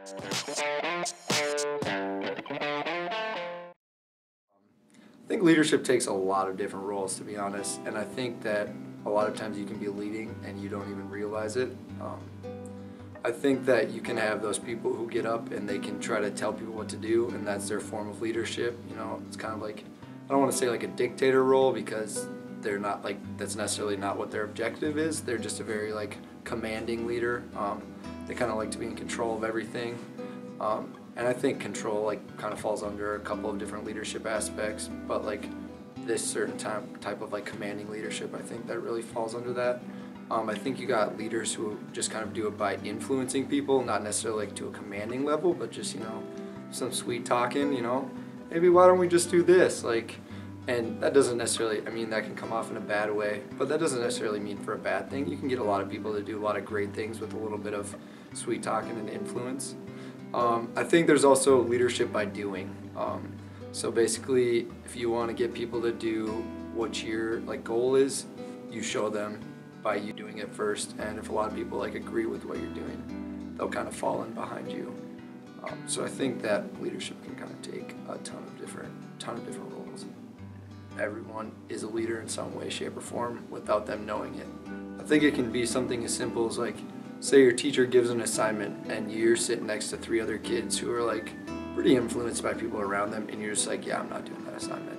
I think leadership takes a lot of different roles, to be honest, and I think that a lot of times you can be leading and you don't even realize it. I think that you can have those people who get up and they can try to tell people what to do, and that's their form of leadership. You know, it's kind of like, I don't want to say like a dictator role, because they're not like, that's necessarily not what their objective is. They're just a very like commanding leader. They kind of like to be in control of everything. And I think control like kind of falls under a couple of different leadership aspects, but like this certain type of like commanding leadership, I think that really falls under that. I think you got leaders who just kind of do it by influencing people, not necessarily like to a commanding level, but just, you know, some sweet talking, you know, maybe why don't we just do this, like, and that doesn't necessarily, I mean, that can come off in a bad way, but that doesn't necessarily mean for a bad thing. You can get a lot of people to do a lot of great things with a little bit of sweet talking and influence. I think there's also leadership by doing. So basically, if you want to get people to do what your like goal is, you show them by you doing it first. And if a lot of people like agree with what you're doing, they'll kind of fall in behind you. So I think that leadership can kind of take a ton of different roles. Everyone is a leader in some way, shape, or form without them knowing it. I think it can be something as simple as like, say your teacher gives an assignment and you're sitting next to 3 other kids who are like pretty influenced by people around them, and you're just like, yeah, I'm not doing that assignment.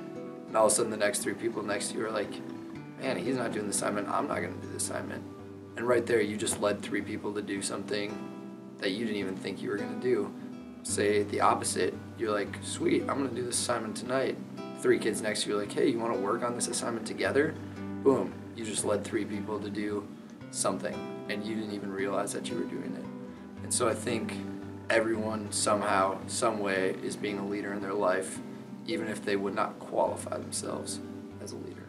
And all of a sudden the next 3 people next to you are like, man, he's not doing the assignment, I'm not gonna do the assignment. And right there you just led 3 people to do something that you didn't even think you were gonna do. Say the opposite, you're like, sweet, I'm gonna do this assignment tonight. 3 kids next to you are like, hey, you wanna work on this assignment together? Boom, you just led 3 people to do something, and you didn't even realize that you were doing it. And so I think everyone somehow, some way, is being a leader in their life, even if they would not qualify themselves as a leader.